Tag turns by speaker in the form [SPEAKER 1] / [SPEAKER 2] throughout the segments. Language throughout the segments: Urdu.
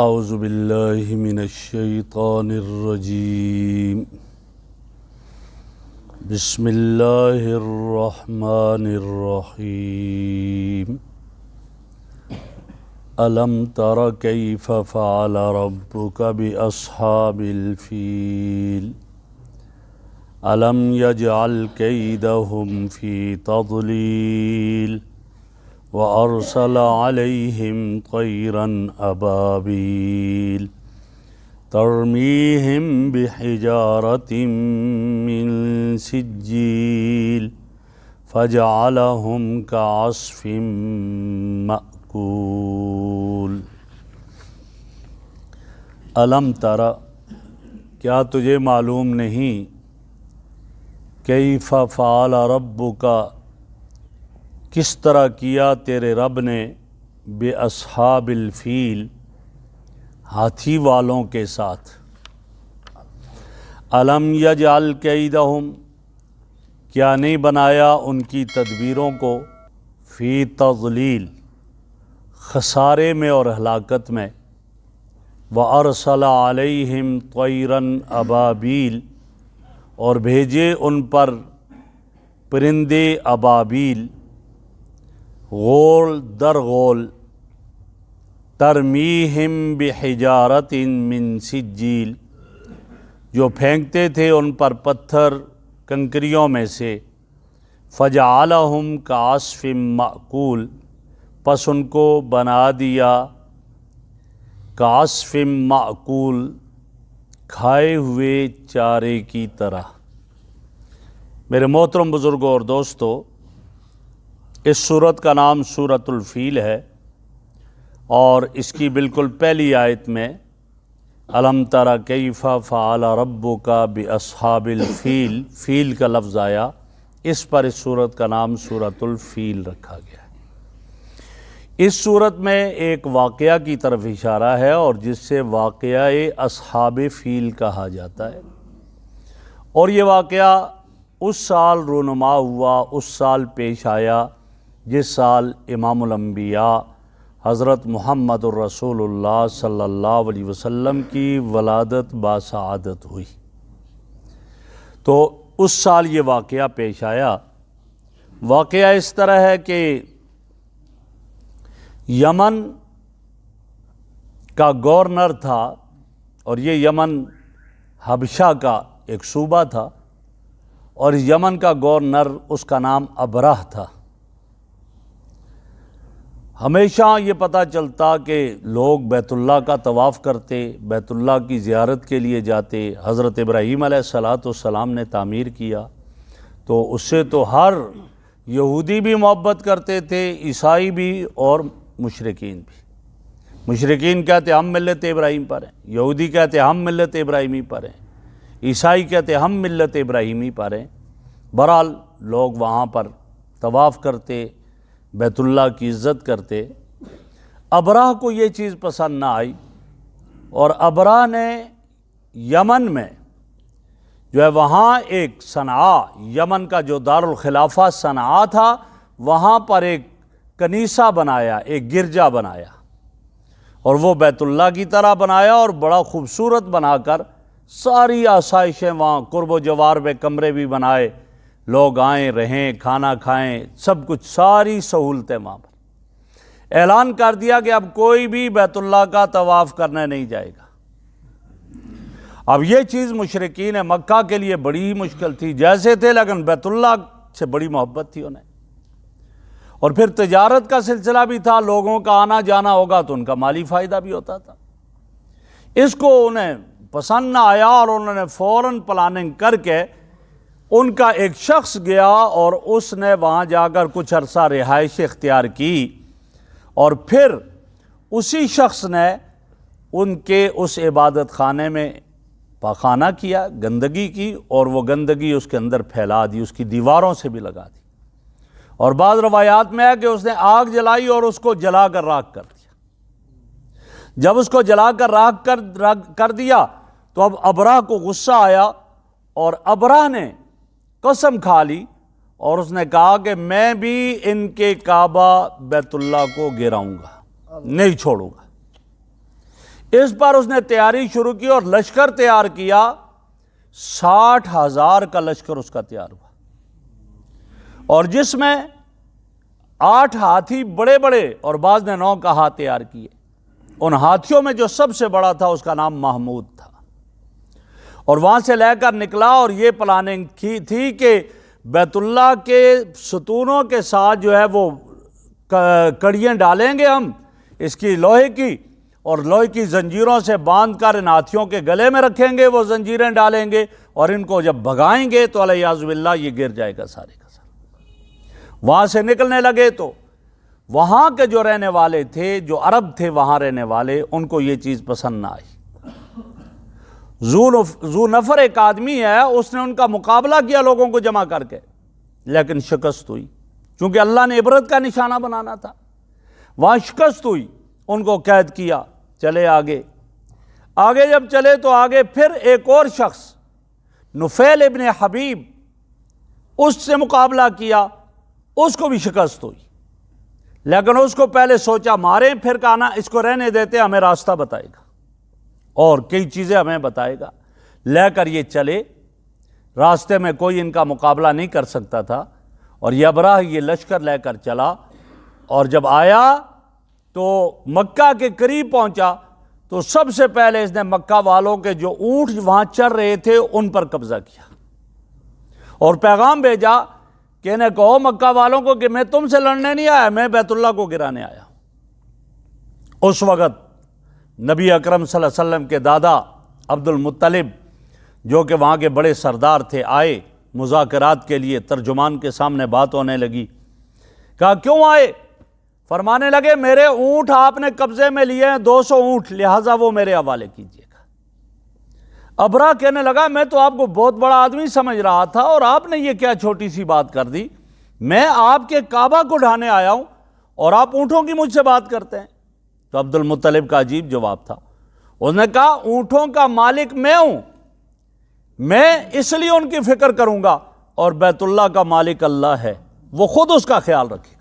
[SPEAKER 1] اعوذ باللہ من الشیطان الرجیم بسم اللہ الرحمن الرحیم الم تر کیف فعل ربک باصحاب الفیل الم یجعل کیدہم فی تضلیل وَأَرْسَلَ عَلَيْهِمْ طَيْرًا أَبَابِيلَ تَرْمِيهِمْ بِحِجَارَةٍ مِّن سِجِّيلٍ فَجَعَلَهُمْ كَعَصْفٍ مَّأْكُولٍ۔ الم تر، کیا تجھے معلوم نہیں، کیف فعل ربک، کس طرح کیا تیرے رب نے باصحاب الفیل، ہاتھی والوں کے ساتھ۔ الم یجعل کیدہم، کیا نہیں بنایا ان کی تدبیروں کو، فی تضلیل، خسارے میں اور ہلاکت میں، وَأَرْسَلَ عَلَيْهِمْ طَيْرًا أَبَابِيلَ، اور بھیجے ان پر پرندے ابابیل، غول در غول، ترمیہم بحجارۃ من سجیل، جو پھینکتے تھے ان پر پتھر کنکریوں میں سے، فجعلہم کعصف مأکول، پس ان کو بنا دیا کعصف مأکول، کھائے ہوئے چارے کی طرح۔ میرے محترم بزرگوں اور دوستو، اس سورت کا نام سورۃ الفیل ہے، اور اس کی بالکل پہلی آیت میں الم تر کیف فعل ربک باصحاب الفیل، فیل کا لفظ آیا، اس پر اس سورت کا نام سورۃ الفیل رکھا گیا ہے۔ اس سورت میں ایک واقعہ کی طرف اشارہ ہے، اور جس سے واقعہ اصحاب فیل کہا جاتا ہے، اور یہ واقعہ اس سال رونما ہوا، اس سال پیش آیا جس سال امام الانبیاء حضرت محمد الرسول اللہ صلی اللہ علیہ وسلم کی ولادت باسعادت ہوئی، تو اس سال یہ واقعہ پیش آیا۔ واقعہ اس طرح ہے کہ یمن کا گورنر تھا، اور یہ یمن حبشہ کا ایک صوبہ تھا، اور یمن کا گورنر اس کا نام ابرہ تھا۔ ہمیشہ یہ پتہ چلتا کہ لوگ بیت اللہ کا طواف کرتے، بیت اللہ کی زیارت کے لیے جاتے، حضرت ابراہیم علیہ السلام نے تعمیر کیا، تو اس سے تو ہر یہودی بھی محبت کرتے تھے، عیسائی بھی اور مشرکین بھی۔ مشرکین کہتے ہم ملت ابراہیم پر ہیں، یہودی کہتے ہم ملت ابراہیمی پر ہیں، عیسائی کہتے ہم ملت ابراہیمی پر ہیں۔ بہرحال لوگ وہاں پر طواف کرتے، بیت اللہ کی عزت کرتے۔ ابرہ کو یہ چیز پسند نہ آئی، اور ابرہ نے یمن میں جو ہے وہاں ایک صنعاء، یمن کا جو دارالخلافہ صنعاء تھا، وہاں پر ایک کنیسہ بنایا، ایک گرجا بنایا، اور وہ بیت اللہ کی طرح بنایا، اور بڑا خوبصورت بنا کر ساری آسائشیں وہاں، قرب و جوار میں کمرے بھی بنائے، لوگ آئیں رہیں کھانا کھائیں، سب کچھ، ساری سہولتیں وہاں پر۔ اعلان کر دیا کہ اب کوئی بھی بیت اللہ کا طواف کرنے نہیں جائے گا۔ اب یہ چیز مشرکین مکہ کے لیے بڑی مشکل تھی، جیسے تھے لیکن بیت اللہ سے بڑی محبت تھی انہیں، اور پھر تجارت کا سلسلہ بھی تھا، لوگوں کا آنا جانا ہوگا تو ان کا مالی فائدہ بھی ہوتا تھا۔ اس کو انہیں پسند نہ آیا، اور انہوں نے فوراً پلاننگ کر کے ان کا ایک شخص گیا، اور اس نے وہاں جا کر کچھ عرصہ رہائش اختیار کی، اور پھر اسی شخص نے ان کے اس عبادت خانے میں پاخانہ کیا، گندگی کی، اور وہ گندگی اس کے اندر پھیلا دی، اس کی دیواروں سے بھی لگا دی، اور بعض روایات میں ہے کہ اس نے آگ جلائی اور اس کو جلا کر راکھ کر دیا۔ جب اس کو جلا کر راکھ کر دیا تو اب ابرہ کو غصہ آیا، اور ابرہ نے قسم کھا لی، اور اس نے کہا کہ میں بھی ان کے کعبہ بیت اللہ کو گراؤں گا، نہیں چھوڑوں گا۔ اس پر اس نے تیاری شروع کی اور لشکر تیار کیا، 60,000 کا لشکر اس کا تیار ہوا، اور جس میں 8 ہاتھی بڑے بڑے اور بعض نے 9 کا ہاتھ تیار کیے۔ ان ہاتھیوں میں جو سب سے بڑا تھا اس کا نام محمود تھا، اور وہاں سے لے کر نکلا، اور یہ پلاننگ تھی کہ بیت اللہ کے ستونوں کے ساتھ جو ہے وہ کڑیاں ڈالیں گے ہم اس کی لوہے کی، اور لوہے کی زنجیروں سے باندھ کر ان ہاتھیوں کے گلے میں رکھیں گے، وہ زنجیریں ڈالیں گے، اور ان کو جب بھگائیں گے تو علیہ باللہ یہ گر جائے گا سارے کا سارا۔ وہاں سے نکلنے لگے تو وہاں کے جو رہنے والے تھے، جو عرب تھے وہاں رہنے والے، ان کو یہ چیز پسند نہ آئی۔ ذو نفر ایک آدمی ہے، اس نے ان کا مقابلہ کیا لوگوں کو جمع کر کے، لیکن شکست ہوئی، چونکہ اللہ نے عبرت کا نشانہ بنانا تھا۔ وہاں شکست ہوئی، ان کو قید کیا، چلے آگے جب چلے تو آگے پھر ایک اور شخص نفیل ابن حبیب، اس سے مقابلہ کیا، اس کو بھی شکست ہوئی، لیکن اس کو پہلے سوچا ماریں، پھر کہا نا اس کو رہنے دیتے، ہمیں راستہ بتائے گا اور کئی چیزیں ہمیں بتائے گا۔ لے کر یہ چلے، راستے میں کوئی ان کا مقابلہ نہیں کر سکتا تھا، اور یہ ابراہ یہ لشکر لے کر چلا، اور جب آیا تو مکہ کے قریب پہنچا تو سب سے پہلے اس نے مکہ والوں کے جو اونٹ وہاں چر رہے تھے ان پر قبضہ کیا، اور پیغام بھیجا کہ انہیں کہو مکہ والوں کو کہ میں تم سے لڑنے نہیں آیا، میں بیت اللہ کو گرانے آیا ہوں۔ اس وقت نبی اکرم صلی اللہ علیہ وسلم کے دادا عبد المطلب، جو کہ وہاں کے بڑے سردار تھے، آئے مذاکرات کے لیے، ترجمان کے سامنے بات ہونے لگی۔ کہا کیوں آئے؟ فرمانے لگے میرے اونٹ آپ نے قبضے میں لیے ہیں، 200 اونٹ، لہٰذا وہ میرے حوالے کیجیے گا۔ ابرا کہنے لگا میں تو آپ کو بہت بڑا آدمی سمجھ رہا تھا، اور آپ نے یہ کیا چھوٹی سی بات کر دی؟ میں آپ کے کعبہ کو ڈھانے آیا ہوں اور آپ اونٹوں کی مجھ سے بات کرتے ہیں۔ تو عبد المطلب کا عجیب جواب تھا، اس نے کہا اونٹوں کا مالک میں ہوں، میں اس لیے ان کی فکر کروں گا، اور بیت اللہ کا مالک اللہ ہے، وہ خود اس کا خیال رکھے گا۔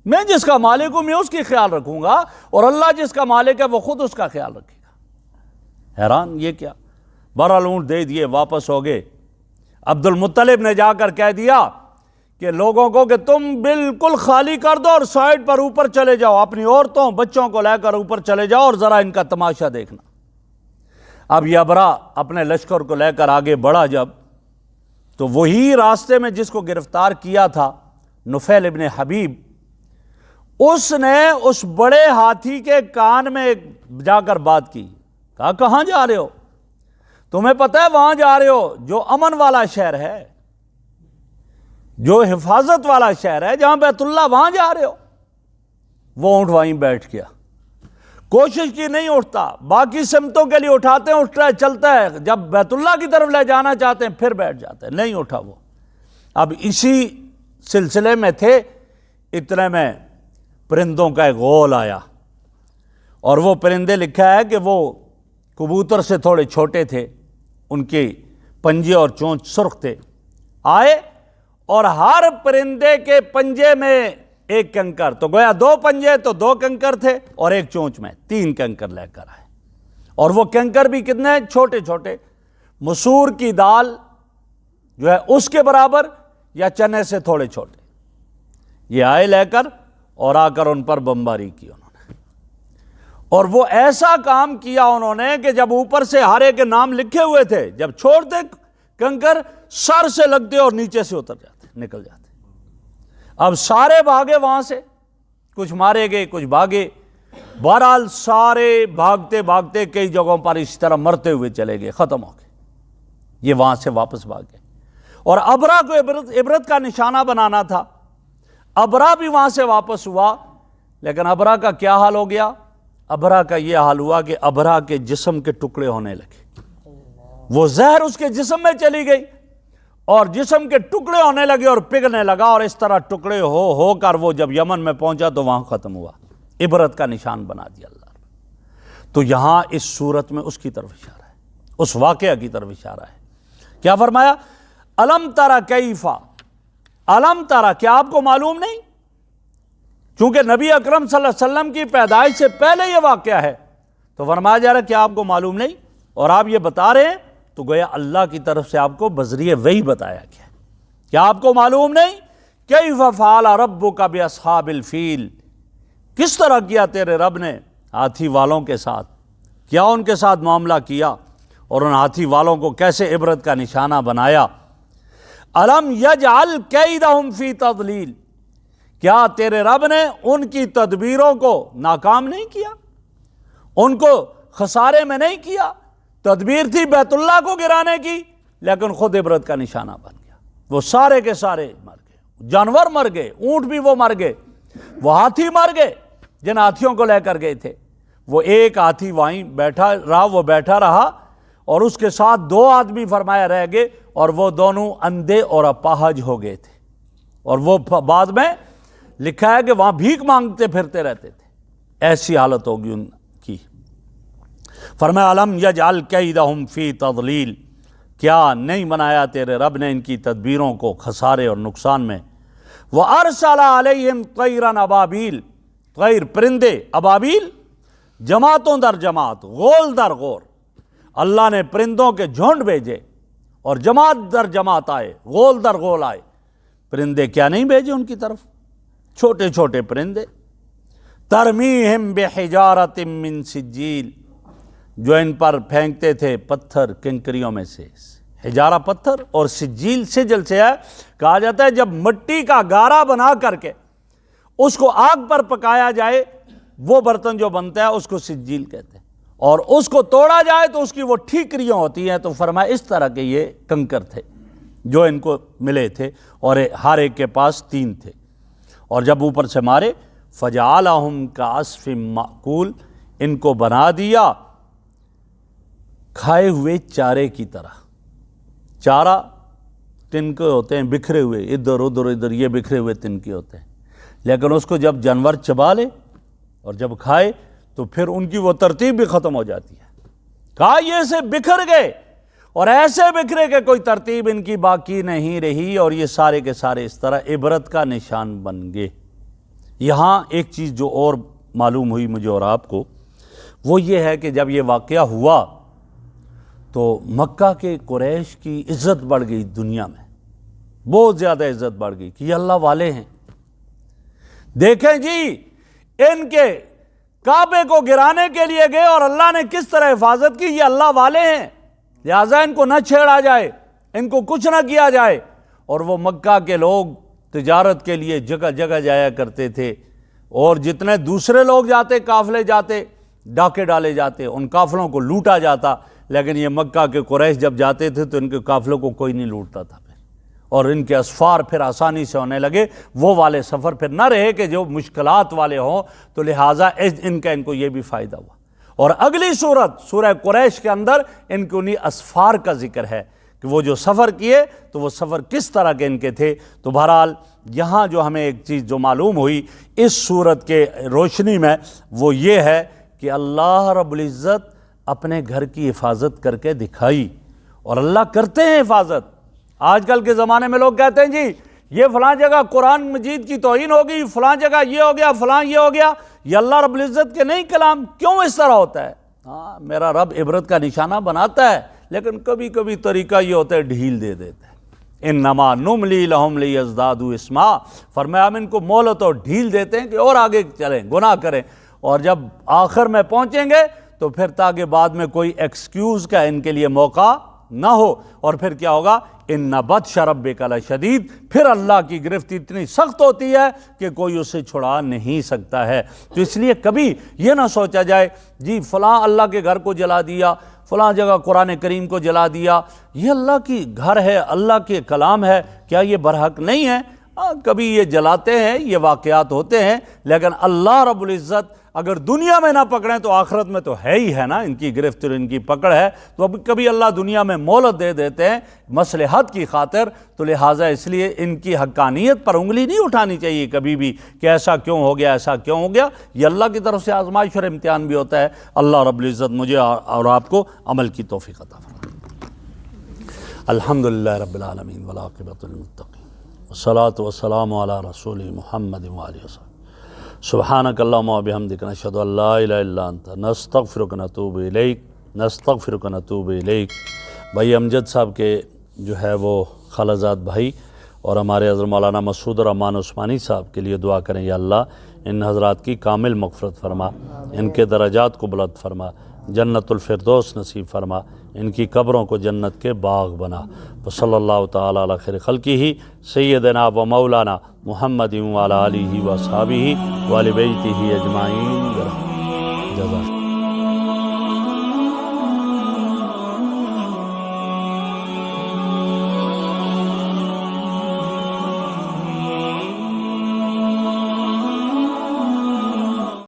[SPEAKER 1] میں جس کا مالک ہوں میں اس کی خیال رکھوں گا، اور اللہ جس کا مالک ہے وہ خود اس کا خیال رکھے گا۔ حیران یہ کیا؟ بہرحال اونٹ دے دیے، واپس ہو گئے۔ عبد المطلب نے جا کر کہہ دیا کہ لوگوں کو کہ تم بالکل خالی کر دو اور سائڈ پر اوپر چلے جاؤ، اپنی عورتوں بچوں کو لے کر اوپر چلے جاؤ اور ذرا ان کا تماشا دیکھنا۔ اب یہ ابرا اپنے لشکر کو لے کر آگے بڑھا جب، تو وہی راستے میں جس کو گرفتار کیا تھا نفیل ابن حبیب، اس نے اس بڑے ہاتھی کے کان میں جا کر بات کی۔ کہا کہاں جا رہے ہو؟ تمہیں پتہ ہے وہاں جا رہے ہو جو امن والا شہر ہے، جو حفاظت والا شہر ہے، جہاں بیت اللہ، وہاں جا رہے ہو؟ وہ اونٹ وہیں بیٹھ گیا، کوشش کی نہیں اٹھتا، باقی سمتوں کے لیے اٹھاتے ہیں، اٹھتا ہے، چلتا ہے، جب بیت اللہ کی طرف لے جانا چاہتے ہیں پھر بیٹھ جاتے ہیں، نہیں اٹھا وہ۔ اب اسی سلسلے میں تھے، اتنے میں پرندوں کا ایک غول آیا، اور وہ پرندے لکھا ہے کہ وہ کبوتر سے تھوڑے چھوٹے تھے، ان کے پنجے اور چونچ سرخ تھے، آئے اور ہر پرندے کے پنجے میں ایک کنکر، تو گویا 2 پنجے تو 2 کنکر تھے، اور ایک چونچ میں 3 کنکر لے کر آئے، اور وہ کنکر بھی کتنے چھوٹے چھوٹے، مسور کی دال جو ہے اس کے برابر یا چنے سے تھوڑے چھوٹے۔ یہ آئے لے کر اور آ کر ان پر بمباری کی انہوں نے، اور وہ ایسا کام کیا انہوں نے کہ جب اوپر سے ہر ایک کے نام لکھے ہوئے تھے، جب چھوڑتے کنکر سر سے لگتے اور نیچے سے اتر جاتے، نکل جاتے۔ اب سارے بھاگے وہاں سے، کچھ مارے گئے، کچھ بھاگے، بہرحال سارے بھاگتے بھاگتے کئی جگہوں پر اس طرح مرتے ہوئے چلے گئے، ختم ہو گئے۔ یہ وہاں سے واپس بھاگ گئے، اور ابرا کو عبرت کا نشانہ بنانا تھا۔ ابرا بھی وہاں سے واپس ہوا، لیکن ابرا کا کیا حال ہو گیا؟ ابرا کا یہ حال ہوا کہ ابرا کے جسم کے ٹکڑے ہونے لگے، وہ زہر اس کے جسم میں چلی گئی، اور جسم کے ٹکڑے ہونے لگے اور پگھلنے لگا، اور اس طرح ٹکڑے ہو کر وہ جب یمن میں پہنچا تو وہاں ختم ہوا۔ عبرت کا نشان بنا دیا اللہ نے۔ تو یہاں اس صورت میں اس کی طرف اشارہ ہے، اس واقعہ کی طرف اشارہ ہے۔ کیا فرمایا؟ الم ترى کیف، الم ترى، کیا آپ کو معلوم نہیں؟ چونکہ نبی اکرم صلی اللہ علیہ وسلم کی پیدائش سے پہلے یہ واقعہ ہے، تو فرمایا جا رہا ہے کیا آپ کو معلوم نہیں اور آپ یہ بتا رہے ہیں؟ تو گویا اللہ کی طرف سے آپ کو بذریعہ وحی بتایا گیا کیا آپ کو معلوم نہیں کیف فعل ربک باصحاب الفیل، کس طرح کیا تیرے رب نے ہاتھی والوں کے ساتھ، کیا ان کے ساتھ معاملہ کیا اور ان ہاتھی والوں کو کیسے عبرت کا نشانہ بنایا۔ الم یجعل کیدہم فی تضلیل، کیا تیرے رب نے ان کی تدبیروں کو ناکام نہیں کیا، ان کو خسارے میں نہیں کیا؟ تدبیر تھی بیت اللہ کو گرانے کی، لیکن خود عبرت کا نشانہ بن گیا۔ وہ سارے کے سارے مر گئے، جانور مر گئے، اونٹ بھی وہ مر گئے، وہ ہاتھی مر گئے جن ہاتھیوں کو لے کر گئے تھے۔ وہ ایک ہاتھی وہیں بیٹھا رہا، وہ بیٹھا رہا اور اس کے ساتھ 2 آدمی فرمایا رہ گئے، اور وہ دونوں اندھے اور اپاہج ہو گئے تھے، اور وہ بعد میں لکھا ہے کہ وہاں بھیک مانگتے پھرتے رہتے تھے، ایسی حالت ہوگی ان کی۔ فرمایا الم یجعل کیدہم فی تضلیل، کیا نہیں بنایا تیرے رب نے ان کی تدبیروں کو خسارے اور نقصان میں۔ وَأَرْسَلَ عَلَيْهِمْ طَيْرًا أَبَابِيلَ، طیر پرندے ابابیل، جماعتوں در جماعت، غول در غور، اللہ نے پرندوں کے جھنڈ بھیجے اور جماعت در جماعت آئے، غول در غول آئے۔ پرندے کیا نہیں بھیجے ان کی طرف؟ چھوٹے چھوٹے پرندے، ترمیہم بحجارۃ من سجیل، جو ان پر پھینکتے تھے پتھر کنکریوں میں سے، حجارہ پتھر، اور سجیل سجل سے ہے، کہا جاتا ہے جب مٹی کا گارا بنا کر کے اس کو آگ پر پکایا جائے، وہ برتن جو بنتا ہے اس کو سجیل کہتے ہیں، اور اس کو توڑا جائے تو اس کی وہ ٹھیکریاں ہوتی ہیں۔ تو فرمایا اس طرح کے یہ کنکر تھے جو ان کو ملے تھے، اور ہر ایک کے پاس 3 تھے، اور جب اوپر سے مارے فجعلہم کعصف مأکول، ان کو بنا دیا کھائے ہوئے چارے کی طرح۔ چارہ تنکے ہوتے ہیں بکھرے ہوئے، ادھر ادھر ادھر یہ بکھرے ہوئے تنکے ہوتے ہیں، لیکن اس کو جب جانور چبا لے اور جب کھائے تو پھر ان کی وہ ترتیب بھی ختم ہو جاتی ہے۔ کہا یہ سے بکھر گئے، اور ایسے بکھرے کہ کوئی ترتیب ان کی باقی نہیں رہی، اور یہ سارے کے سارے اس طرح عبرت کا نشان بن گئے۔ یہاں ایک چیز جو اور معلوم ہوئی مجھے اور آپ کو، وہ یہ ہے کہ جب یہ واقعہ ہوا تو مکہ کے قریش کی عزت بڑھ گئی، دنیا میں بہت زیادہ عزت بڑھ گئی کہ یہ اللہ والے ہیں۔ دیکھیں جی، ان کے کعبے کو گرانے کے لیے گئے اور اللہ نے کس طرح حفاظت کی، یہ اللہ والے ہیں، لہٰذا ان کو نہ چھیڑا جائے، ان کو کچھ نہ کیا جائے۔ اور وہ مکہ کے لوگ تجارت کے لیے جگہ جگہ جایا کرتے تھے، اور جتنے دوسرے لوگ جاتے، قافلے جاتے، ڈاکے ڈالے جاتے، ان قافلوں کو لوٹا جاتا، لیکن یہ مکہ کے قریش جب جاتے تھے تو ان کے قافلوں کو کوئی نہیں لوٹتا تھا پھر، اور ان کے اسفار پھر آسانی سے ہونے لگے، وہ والے سفر پھر نہ رہے کہ جو مشکلات والے ہوں، تو لہٰذا ان کو یہ بھی فائدہ ہوا۔ اور اگلی سورت سورہ قریش کے اندر ان کے انہی اسفار کا ذکر ہے کہ وہ جو سفر کیے تو وہ سفر کس طرح کے ان کے تھے۔ تو بہرحال یہاں جو ہمیں ایک چیز جو معلوم ہوئی اس سورت کے روشنی میں، وہ یہ ہے کہ اللہ رب العزت اپنے گھر کی حفاظت کر کے دکھائی، اور اللہ کرتے ہیں حفاظت۔ آج کل کے زمانے میں لوگ کہتے ہیں جی یہ فلاں جگہ قرآن مجید کی توہین ہوگی، فلاں جگہ یہ ہو گیا، فلاں یہ ہو گیا، یہ اللہ رب العزت کے نہیں کلام، کیوں اس طرح ہوتا ہے؟ ہاں، میرا رب عبرت کا نشانہ بناتا ہے، لیکن کبھی کبھی طریقہ یہ ہوتا ہے ڈھیل دے دیتا ہے۔ انما نملی لہم لیزدادوا اسما، فرمایا ہم ان کو مہلت اور ڈھیل دیتے ہیں کہ اور آگے چلیں، گناہ کریں، اور جب آخر میں پہنچیں گے تو پھر تاکہ بعد میں کوئی ایکسکیوز کا ان کے لیے موقع نہ ہو، اور پھر کیا ہوگا؟ ان بطش ربک لشدید، پھر اللہ کی گرفت اتنی سخت ہوتی ہے کہ کوئی اسے چھڑا نہیں سکتا ہے۔ تو اس لیے کبھی یہ نہ سوچا جائے جی فلاں اللہ کے گھر کو جلا دیا، فلاں جگہ قرآن کریم کو جلا دیا، یہ اللہ کی گھر ہے، اللہ کے کلام ہے، کیا یہ برحق نہیں ہے؟ کبھی یہ جلاتے ہیں، یہ واقعات ہوتے ہیں، لیکن اللہ رب العزت اگر دنیا میں نہ پکڑیں تو آخرت میں تو ہے ہی ہے نا، ان کی گرفت اور ان کی پکڑ ہے۔ تو اب کبھی اللہ دنیا میں مہلت دے دیتے ہیں مصلحت کی خاطر، تو لہٰذا اس لیے ان کی حقانیت پر انگلی نہیں اٹھانی چاہیے کبھی بھی کہ ایسا کیوں ہو گیا، ایسا کیوں ہو گیا۔ یہ اللہ کی طرف سے آزمائش اور امتحان بھی ہوتا ہے۔ اللہ رب العزت مجھے اور آپ کو عمل کی توفیق عطا فرمائے۔ الحمدللہ رب العالمین والعاقبۃ للمتقین والصلاۃ والسلام علی رسول محمد وآلہ وسلم۔ سبحانک اللہم و بحمدک نشہد ان لا الہ الا انت نستغفرک و نتوب الیک بھائی امجد صاحب کے جو ہے وہ خالزاد بھائی اور ہمارے حضرت مولانا مسعود الرحمان عثمانی صاحب کے لیے دعا کریں، یا اللہ ان حضرات کی کامل مغفرت فرما، ان کے درجات کو بلند فرما، جنت الفردوس نصیب فرما، ان کی قبروں کو جنت کے باغ بنا۔ وصلی اللہ تعالی علی خیر خلقہ سیدنا و مولانا محمد وعلی آلہ و اصحابہ و آل بیتہ اجمعین۔ جزاک